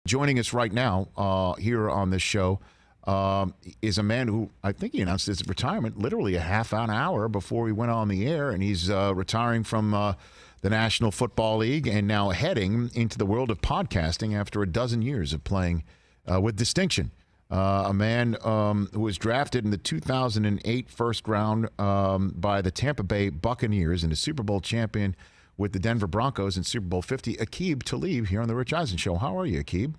Joining us right now here on this show is a man who I think he announced his retirement literally a half an hour before we went on the air, and he's retiring from the National Football League and now heading into the world of podcasting after a dozen years of playing with distinction. A man who was drafted in the 2008 first round by the Tampa Bay Buccaneers and a Super Bowl champion with the Denver Broncos in Super Bowl 50, Aqib Talib, here on the Rich Eisen Show. How are you, Aqib?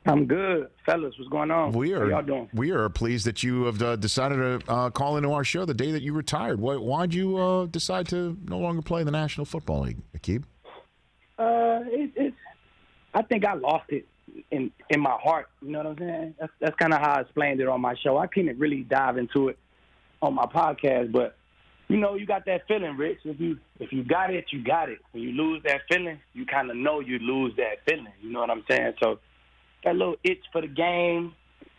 I'm good. Fellas, what's going on? How y'all doing? We are pleased that you have decided to call into our show the day that you retired. Why'd you decide to no longer play in the National Football League, Aqib? I think I lost it in my heart. You know what I'm saying? That's kind of how I explained it on my show. I couldn't really dive into it on my podcast, but you know, you got that feeling, Rich. If you got it, you got it. When you lose that feeling, you kind of know you lose that feeling. You know what I'm saying? So that little itch for the game,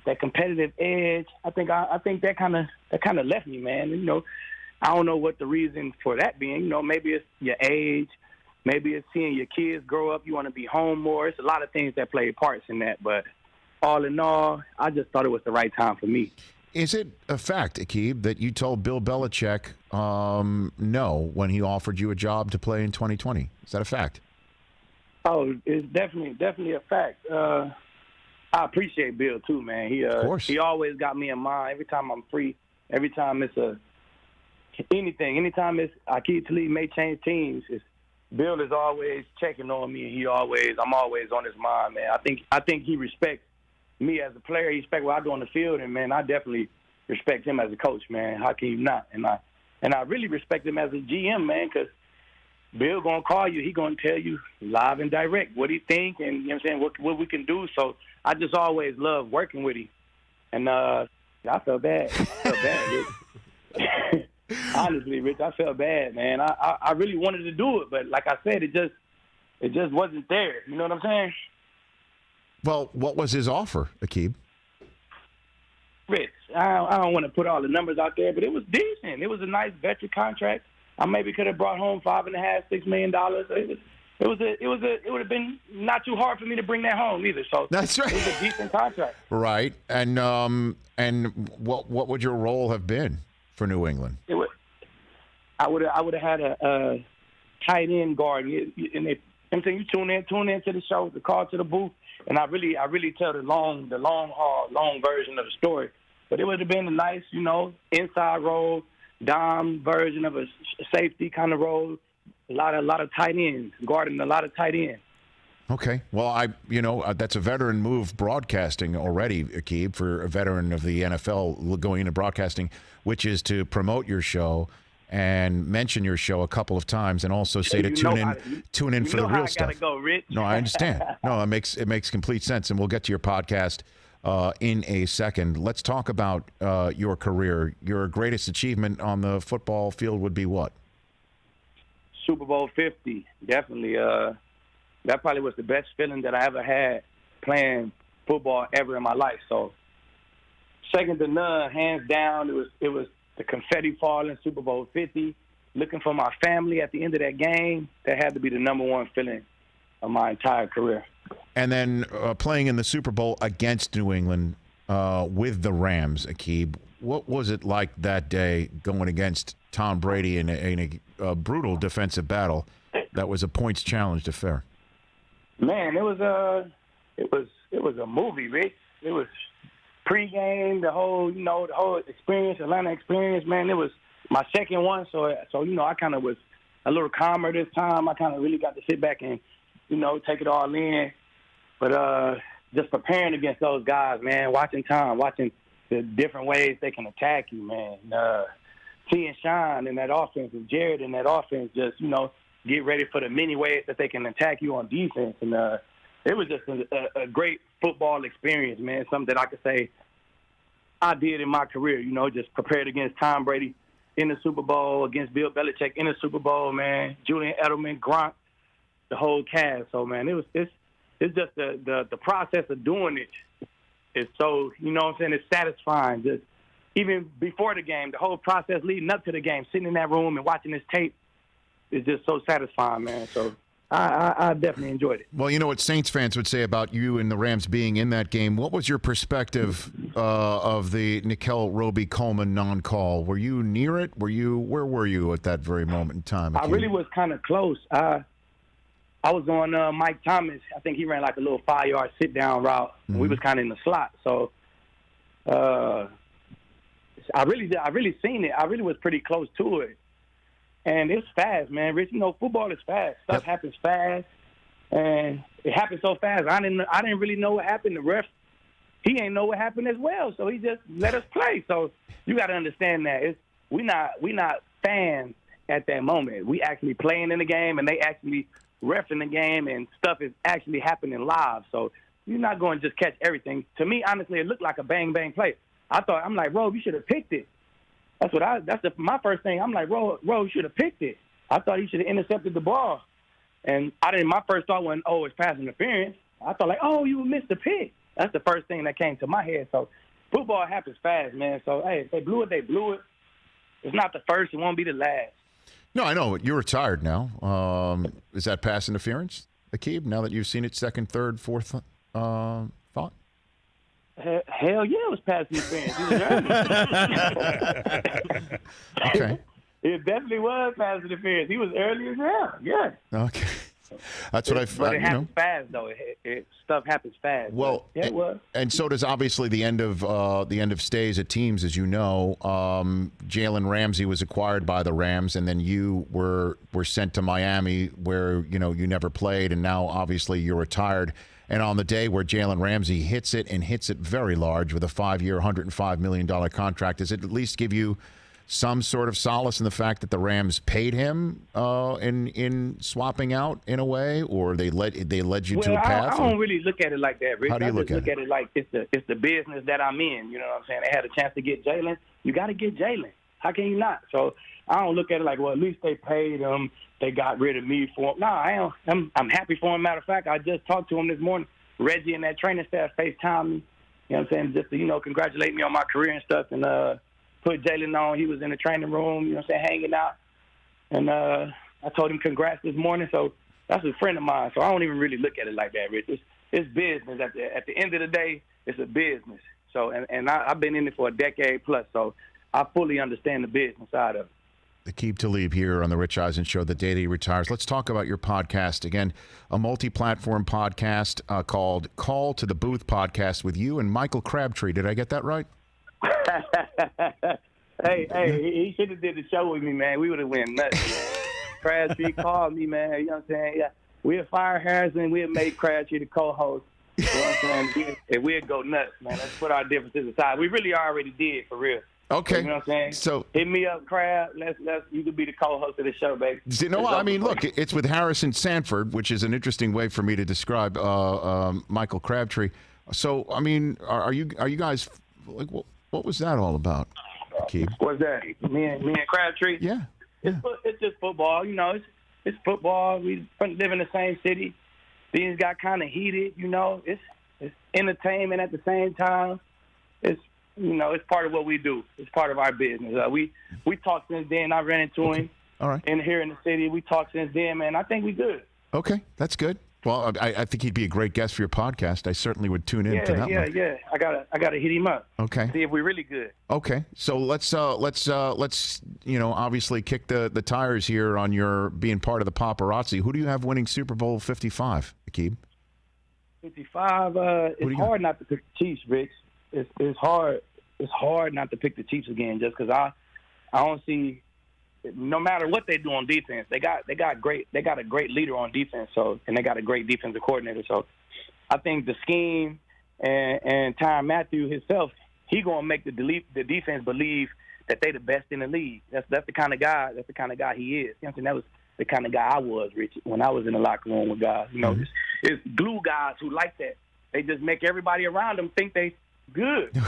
that competitive edge, I think that kind of left me, man. You know, I don't know what the reason for that being. You know, maybe it's your age, maybe it's seeing your kids grow up. You want to be home more. It's a lot of things that play parts in that. But all in all, I just thought it was the right time for me. Is it a fact, Aqib, that you told Bill Belichick no when he offered you a job to play in 2020? Is that a fact? Oh, it's definitely a fact. I appreciate Bill too, man. Of course. He always got me in mind every time I'm free. Every time it's anytime it's Aqib Talib may change teams. Bill is always checking on me, and I'm always on his mind, man. I think he respects me as a player. He respects what I do on the field, and man, I definitely respect him as a coach, man. How can you not? And I really respect him as a GM, man, because Bill gonna call you. He gonna tell you live and direct what he think, and you know what I'm saying, what we can do. So I just always love working with him, and I felt bad. Rich. Honestly, Rich, I felt bad, man. I really wanted to do it, but like I said, it just wasn't there. You know what I'm saying? Well, what was his offer, Aqib? Rich, I don't want to put all the numbers out there, but it was decent. It was a nice veteran contract. I maybe could have brought home $5.5, $6 million. It would have been not too hard for me to bring that home either. So that's right. It was a decent contract. Right, and what would your role have been for New England? I would have had a tight end guard, and I'm saying you tune in to the show, the call to the booth, and I really tell the long version of the story. But it would have been a nice, you know, inside role, dime version of a safety kind of role. A lot of tight ends, guarding a lot of tight ends. Okay. Well, that's a veteran move broadcasting already, Aqib, for a veteran of the NFL going into broadcasting, which is to promote your show and mention your show a couple of times, and also say to tune in for the real stuff. I gotta go, Rich. No, I understand. No, it makes complete sense, and we'll get to your podcast in a second. Let's talk about your career. Your greatest achievement on the football field would be what? Super Bowl 50, definitely. That probably was the best feeling that I ever had playing football ever in my life. So, second to none, hands down. It was the confetti falling, Super Bowl 50, looking for my family at the end of that game. That had to be the number one feeling of my entire career. And then playing in the Super Bowl against New England with the Rams, Aqib. What was it like that day going against Tom Brady in a brutal defensive battle that was a points challenged affair? Man, it was a movie, Rich. It was pregame, the whole experience, Atlanta experience. Man, it was my second one, so I kind of was a little calmer this time. I kind of really got to sit back and take it all in. But just preparing against those guys, man, watching the different ways they can attack you, man. Seeing Sean in that offense and Jared in that offense, just get ready for the many ways that they can attack you on defense. And it was just a great football experience, man, something that I could say I did in my career, just prepared against Tom Brady in the Super Bowl, against Bill Belichick in the Super Bowl, man, Julian Edelman, Gronk, the whole cast. So, man, it's just the process of doing it is so, it's satisfying. Just even before the game, the whole process leading up to the game, sitting in that room and watching this tape is just so satisfying, man. So I definitely enjoyed it. Well, you know what Saints fans would say about you and the Rams being in that game. What was your perspective of the Noncall Robey-Coleman non-call? Were you near it? Where were you at that very moment in time? I really was kind of close. I was on Mike Thomas. I think he ran like a little 5-yard sit-down route. Mm-hmm. We was kind of in the slot. So I really seen it. I really was pretty close to it. And it's fast, man. Rich, you know, football is fast. Stuff happens fast. And it happened so fast. I didn't really know what happened. The ref, he ain't know what happened as well. So he just let us play. So you got to understand that. We not fans at that moment. We actually playing in the game, and they actually reffing the game, and stuff is actually happening live. So you're not going to just catch everything. To me, honestly, it looked like a bang-bang play. I'm like, Rob, you should have picked it. My first thing. I'm like, Rob should have picked it. I thought he should have intercepted the ball. And my first thought wasn't, it's pass interference. I thought like, you missed the pick. That's the first thing that came to my head. So football happens fast, man. So, hey, if they blew it, they blew it. It's not the first. It won't be the last. No, I know. You're retired now. Is that pass interference, Aqib, now that you've seen it second, third, fourth thought? Hell yeah, it was pass interference. Okay. It definitely was pass interference. He was early as hell. Yeah. Okay. That's what I found. But it happens fast, though. Stuff happens fast. Well, yeah, it was. And so does obviously the end of stays at teams, as you know. Jalen Ramsey was acquired by the Rams, and then you were sent to Miami, where you never played, and now obviously you're retired. And on the day where Jalen Ramsey hits it very large with a 5-year, $105 million contract, does it at least give you some sort of solace in the fact that the Rams paid him in swapping out in a way, or they led you to a path? I don't really look at it like that, Rich. How do you look at it like it's the business that I'm in. You know what I'm saying? They had a chance to get Jalen. You got to get Jalen. How can you not? So I don't look at it like, well, at least they paid him. They got rid of me for him. No, I'm happy for him. Matter of fact, I just talked to him this morning. Reggie and that training staff FaceTimed me. You know what I'm saying? Just to, congratulate me on my career and stuff, and put Jalen on. He was in the training room, you know what I'm saying, hanging out. And I told him congrats this morning. So that's a friend of mine. So I don't even really look at it like that, Rich. It's business. At the end of the day, it's a business. So and I've been in it for a decade plus, so I fully understand the business side of it. Aqib Talib here on the Rich Eisen Show, the day that he retires. Let's talk about your podcast. Again, a multi-platform podcast called Call to the Booth Podcast with you and Michael Crabtree. Did I get that right? Hey, he should have did the show with me, man. We would have went nuts. Crabtree called me, man. You know what I'm saying? Yeah, we'd fire Harrison. We'd make Crabtree the co-host. You know what I'm saying? And we'd go nuts, man. Let's put our differences aside. We really already did, for real. Okay. You know what I'm saying? So hit me up, Crab. You could be the co-host of the show, baby. Look, it's with Harrison Sanford, which is an interesting way for me to describe Michael Crabtree. So, I mean, are you guys like what was that all about, Aqib? What's that? Me and Crabtree? Yeah. It's just football. It's football. We live in the same city. Things got kind of heated. It's entertainment at the same time. It's part of what we do. It's part of our business. We talked since then. I ran into him. All right. Here in the city. We talked since then, man. I think we good. Okay, that's good. Well, I think he'd be a great guest for your podcast. I certainly would tune in to that one. Yeah. I gotta hit him up. Okay. See if we're really good. Okay. So let's obviously kick the tires here on your being part of the paparazzi. Who do you have winning Super Bowl 55, Aqib? 55. It's hard not to pick the Chiefs, Rich. It's hard. It's hard not to pick the Chiefs again, just because I don't see. No matter what they do on defense, they got a great leader on defense. So, and they got a great defensive coordinator. So, I think the scheme and Tyrann Mathieu himself, he gonna make the defense believe that they the best in the league. That's the kind of guy. That's the kind of guy he is. You know what I'm saying? That was the kind of guy I was, Rich, when I was in the locker room with guys. It's glue guys who like that. They just make everybody around them think they good. But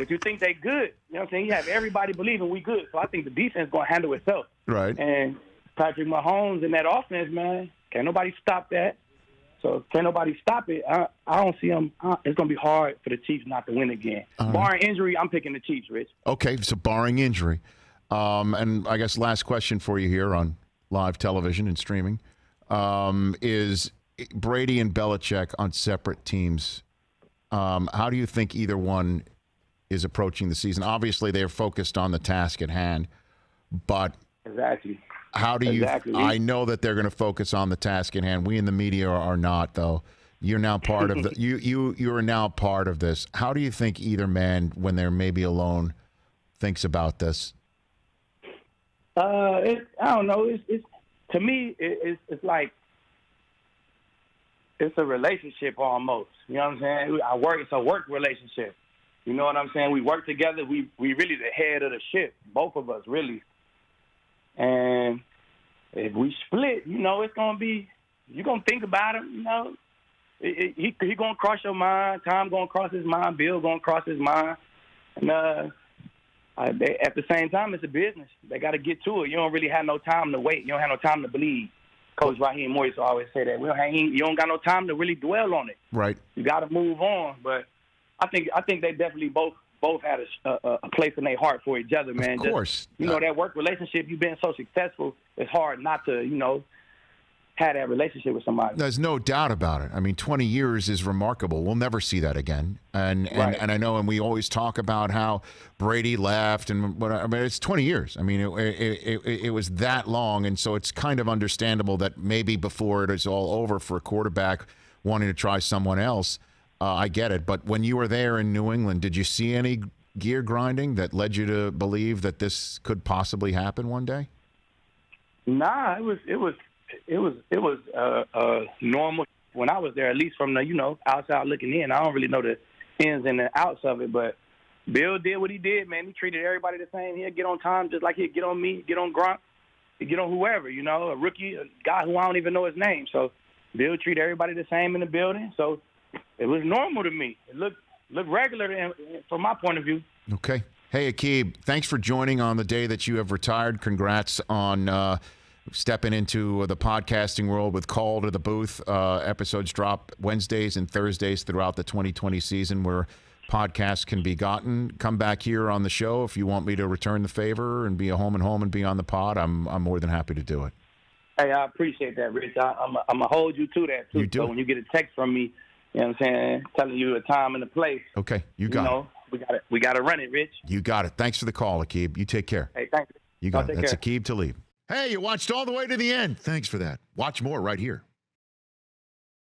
you think they good. You know what I'm saying? You have everybody believing we good. So I think the defense going to handle itself. Right. And Patrick Mahomes and that offense, man, can't nobody stop that. So can't nobody stop it. I don't see them. It's going to be hard for the Chiefs not to win again. Barring injury, I'm picking the Chiefs, Rich. Okay, so barring injury. And I guess last question for you here on live television and streaming, is Brady and Belichick on separate teams. How do you think either one is approaching the season? Obviously, they're focused on the task at hand, but exactly. How do you? I know that they're going to focus on the task at hand. We in the media are not, though. You're now part of the. You are now part of this. How do you think either man, when they're maybe alone, thinks about this? I don't know. It's to me, it's like it's a relationship almost. You know what I'm saying? It's a work relationship. You know what I'm saying? We work together. We really the head of the ship, both of us, really. And if we split, you know, it's going to be, you're going to think about him, you know. He going to cross your mind. Tom going to cross his mind. Bill going to cross his mind. And at the same time, it's a business. They got to get to it. You don't really have no time to wait. You don't have no time to bleed. Coach Raheem Morris always say that. You don't got no time to really dwell on it. Right. You got to move on. But I think they definitely both had a place in their heart for each other, man. Of course. Just, that work relationship, you've been so successful, it's hard not to, have that relationship with somebody. There's no doubt about it. I mean, 20 years is remarkable. We'll never see that again. And I know, and we always talk about how Brady left, it's 20 years. I mean, it was that long, and so it's kind of understandable that maybe before it is all over for a quarterback wanting to try someone else. I get it. But when you were there in New England, did you see any gear grinding that led you to believe that this could possibly happen one day? Nah, it was normal when I was there, at least from the, outside looking in. I don't really know the ins and the outs of it, but Bill did what he did, man. He treated everybody the same. He'd get on time just like he'd get on me, get on Gronk, he'd get on whoever, a rookie, a guy who I don't even know his name. So Bill treated everybody the same in the building. So it was normal to me. It looked regular from my point of view. Okay. Hey, Aqib, thanks for joining on the day that you have retired. Congrats on stepping into the podcasting world with Call to the Booth. Episodes drop Wednesdays and Thursdays throughout the 2020 season where podcasts can be gotten. Come back here on the show if you want me to return the favor and be a home and be on the pod. I'm more than happy to do it. Hey, I appreciate that, Rich. I'm going to hold you to that, too. You do. So when you get a text from me, you know what I'm saying, telling you the time and the place. Okay, you got it. We got to run it, Rich. You got it. Thanks for the call, Aqib. You take care. Hey, thanks. You got it. That's Aqib Talib. Hey, you watched all the way to the end. Thanks for that. Watch more right here.